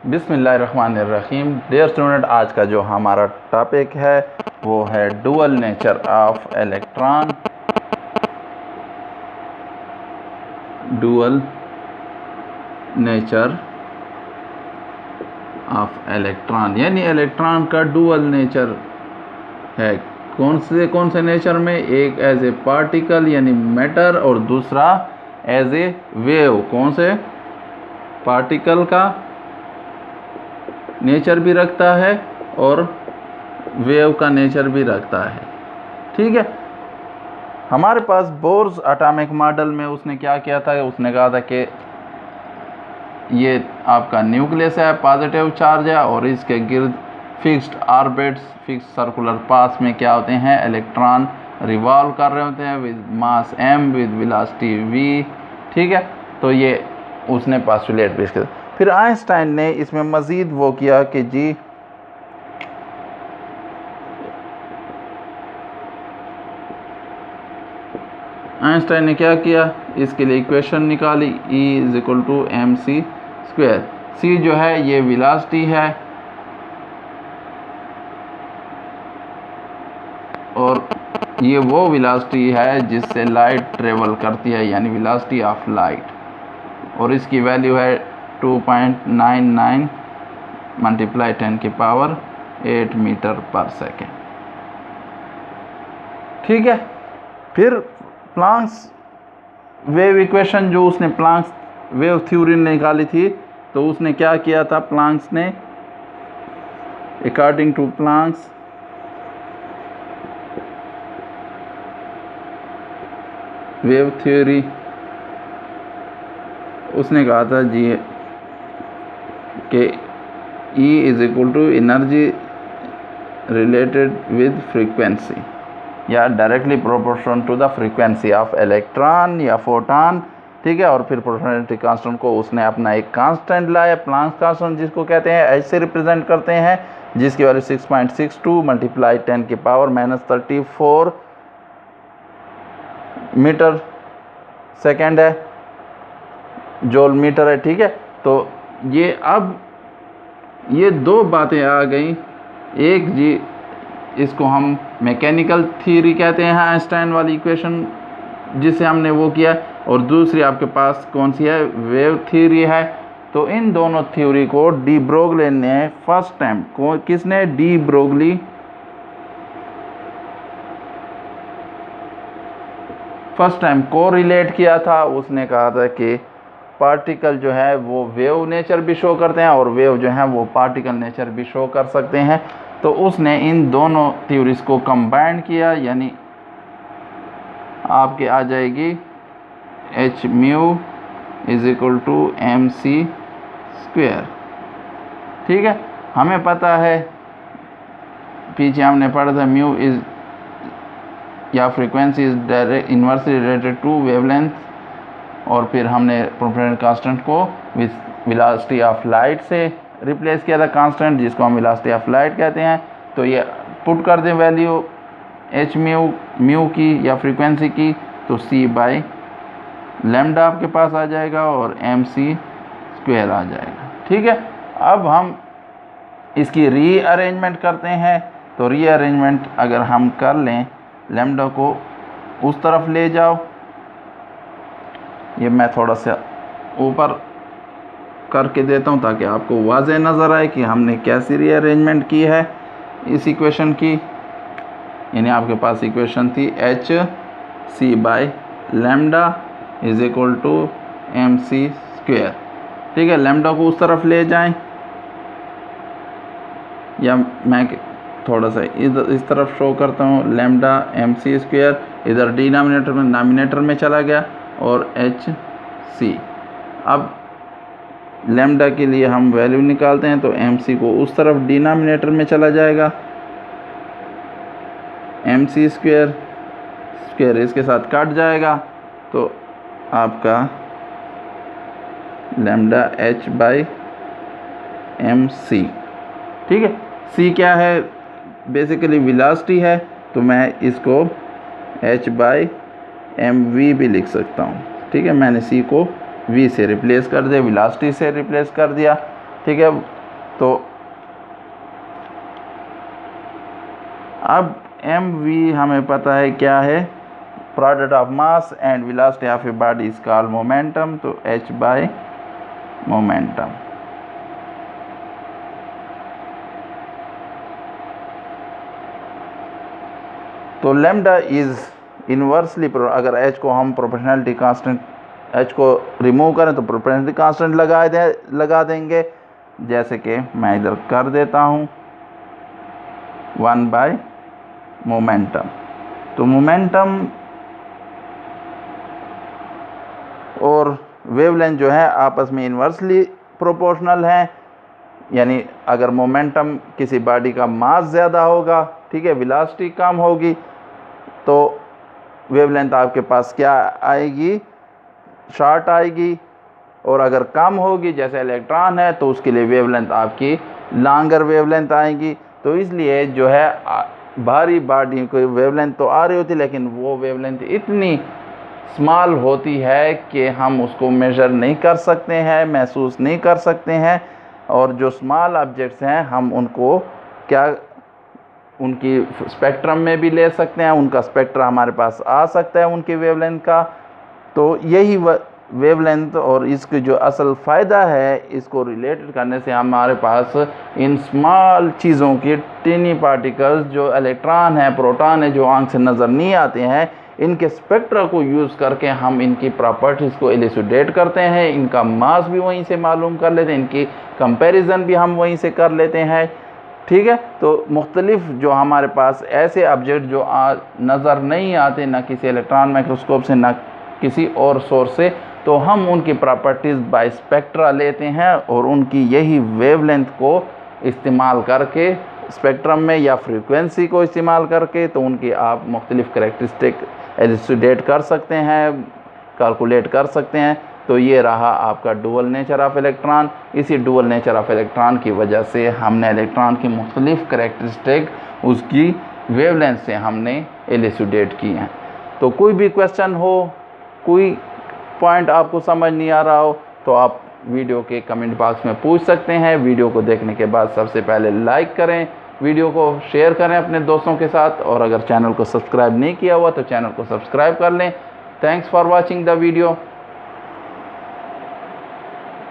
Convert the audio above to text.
बिस्मिल्लाहिर्रहमानिर्रहीम। Dear student, आज का जो हमारा टॉपिक है वो है dual nature of electron. Dual nature of electron यानी इलेक्ट्रॉन का डुअल नेचर है। कौन से नेचर में? एक एज ए पार्टिकल यानी मैटर और दूसरा एज ए वेव। कौन से? पार्टिकल का नेचर भी रखता है और वेव का नेचर भी रखता है। ठीक है। हमारे पास बोर्स एटॉमिक मॉडल में उसने क्या किया था? उसने कहा था कि ये आपका न्यूक्लियस है, पॉजिटिव चार्ज है और इसके गिर्द fixed orbits, fixed circular paths में क्या होते हैं? इलेक्ट्रॉन रिवॉल्व कर रहे होते हैं with mass m with velocity v। ठीक है। तो ये उसने पोस्टुलेट पेश किया। फिर आइंस्टाइन ने इसमें मज़ीद वो किया कि जी आइंस्टाइन ने क्या किया? इसके लिए इक्वेशन निकाली, E = mc²। c जो है ये वेलोसिटी है और ये वो वेलोसिटी है जिससे लाइट ट्रेवल करती है, यानी वेलोसिटी ऑफ लाइट, और इसकी वैल्यू है 2.99 × 10⁸ मीटर पर सेकेंड। ठीक है। फिर प्लांक्स वेव इक्वेशन जो उसने प्लांक्स वेव थ्योरी निकाली थी, तो उसने क्या किया था? प्लांक्स ने according to Planck's wave theory उसने कहा था जी कि E = energy related with frequency या directly proportional to the frequency of electron या फोटॉन। ठीक है। और फिर प्रोपोर्शनलिटी कांस्टेंट को उसने अपना एक कांस्टेंट लाया, प्लांक्स कांस्टेंट, जिसको कहते हैं एच से रिप्रेजेंट करते हैं, जिसकी वैल्यू 6.62 × 10⁻34 मीटर सेकेंड है, जूल मीटर है। ठीक है। तो ये अब ये दो बातें आ गई। एक जी इसको हम मैकेनिकल थ्योरी कहते हैं, आइंस्टाइन वाली इक्वेशन जिसे हमने वो किया, और दूसरी आपके पास कौन सी है? वेव थ्योरी है। तो इन दोनों थ्योरी को डी ब्रोगली ने फर्स्ट टाइम किसने? डी ब्रोगली फर्स्ट टाइम को रिलेट किया था। उसने कहा था कि पार्टिकल जो है वो वेव नेचर भी शो करते हैं और वेव जो है वो पार्टिकल नेचर भी शो कर सकते हैं। तो उसने इन दोनों थ्योरीज को कंबाइन किया, यानी आपके आ जाएगी hμ = mc²। ठीक है। हमें पता है, पीछे हमने पढ़ा था, म्यू इज या frequency is direct inversely related to wavelength, और फिर हमने प्रोपोर्शनल कांस्टेंट को विद वेलोसिटी ऑफ लाइट से रिप्लेस किया था, कांस्टेंट जिसको हम वेलोसिटी ऑफ लाइट कहते हैं। तो ये पुट कर दें वैल्यू hμ की या फ्रीक्वेंसी की, तो c/λ आपके पास आ जाएगा और mc² आ जाएगा। ठीक है। अब हम इसकी रीअरेंजमेंट करते हैं। तो रीअरेंजमेंट अगर हम कर लें, लैम्डा को उस तरफ ले जाओ, ये मैं थोड़ा सा ऊपर करके देता हूँ ताकि आपको वाज़ेह नज़र आए कि हमने कैसी रीअरेंजमेंट की है इस इक्वेशन की। यानी आपके पास इक्वेशन थी hc/λ = mc²। ठीक है। लैम्डा को उस तरफ ले जाएं, या मैं थोड़ा सा इधर इस तरफ शो करता हूँ। लैम्डा mc² इधर डिनोमिनेटर में नॉमिनेटर में चला गया और hc। अब लैम्डा के लिए हम वैल्यू निकालते हैं, तो mc को उस तरफ डिनोमिनेटर में चला जाएगा, mc² इसके साथ कट जाएगा, तो आपका लैम्डा h/mc। ठीक है। c क्या है? बेसिकली वेलोसिटी है, तो मैं इसको h/mv भी लिख सकता हूँ। ठीक है। मैंने c को v से रिप्लेस कर दिया, वेलोसिटी से रिप्लेस कर दिया। ठीक है। तो अब mv हमें पता है क्या है, product of mass and velocity of a body is called momentum, तो h बाय मोमेंटम। तो लैम्डा इज इन्वर्सली, अगर h को हम प्रोपोर्शनलिटी कांस्टेंट, h को रिमूव करें तो प्रोपोर्शनलिटी कांस्टेंट लगा देंगे, जैसे कि मैं इधर कर देता हूँ 1 बाय मोमेंटम। तो मोमेंटम और वेवलेंथ जो है आपस में इन्वर्सली प्रोपोर्शनल हैं, यानी अगर मोमेंटम किसी बॉडी का मास ज़्यादा होगा, ठीक है, वेलोसिटी कम होगी, तो वेवलेंथ आपके पास क्या आएगी, शॉर्ट आएगी। और अगर कम होगी, जैसे इलेक्ट्रॉन है, तो उसके लिए वेवलेंथ आपकी लॉन्गर वेवलेंथ आएगी। तो इसलिए जो है भारी बॉडी को वेवलेंथ तो आ रही होती, लेकिन वो वेवलेंथ इतनी स्मॉल होती है कि हम उसको मेज़र नहीं कर सकते हैं, महसूस नहीं कर सकते हैं। और जो स्मॉल ऑब्जेक्ट्स हैं हम उनको क्या, उनकी स्पेक्ट्रम में भी ले सकते हैं, उनका स्पेक्ट्रा हमारे पास आ सकता है उनकी वेवलेंथ का। तो यही वेवलेंथ और इसकी जो असल फ़ायदा है, इसको रिलेटेड करने से हमारे पास इन स्मॉल चीज़ों की टीनी पार्टिकल्स जो इलेक्ट्रॉन है, प्रोटॉन है, जो आंख से नज़र नहीं आते हैं, इनके स्पेक्ट्रा को यूज़ करके हम इनकी प्रॉपर्टीज़ को एलिसिडेट करते हैं, इनका मास भी वहीं से मालूम कर लेते हैं, इनकी कंपैरिजन भी हम वहीं से कर लेते हैं, ठीक है। तो मुख्तलिफ जो हमारे पास ऐसे ऑब्जेक्ट जो नज़र नहीं आते, ना किसी इलेक्ट्रॉन माइक्रोस्कोप से, ना किसी और सोर्स से, तो हम उनकी प्रॉपर्टीज़ बाय स्पेक्ट्रा लेते हैं और उनकी यही वेवलेंथ को इस्तेमाल करके, स्पेक्ट्रम में या फ्रीक्वेंसी को इस्तेमाल करके, तो उनकी आप मुख्तलिफ करैक्टरिस्टिक एलिसिडेट कर सकते हैं, कैलकुलेट कर सकते हैं। तो ये रहा आपका डुअल नेचर ऑफ इलेक्ट्रॉन। इसी डुअल नेचर ऑफ इलेक्ट्रॉन की वजह से हमने इलेक्ट्रॉन की मुख्तलिफ करैक्टरिस्टिक उसकी वेवलेंथ से हमने एलिसिडेट की हैं। तो कोई भी क्वेश्चन हो, कोई पॉइंट आपको समझ नहीं आ रहा हो, तो आप वीडियो के कमेंट बॉक्स में पूछ सकते हैं। वीडियो को देखने के बाद सबसे पहले लाइक करें, वीडियो को शेयर करें अपने दोस्तों के साथ, और अगर चैनल को सब्सक्राइब नहीं किया हुआ तो चैनल को सब्सक्राइब कर लें। Thanks for watching the video.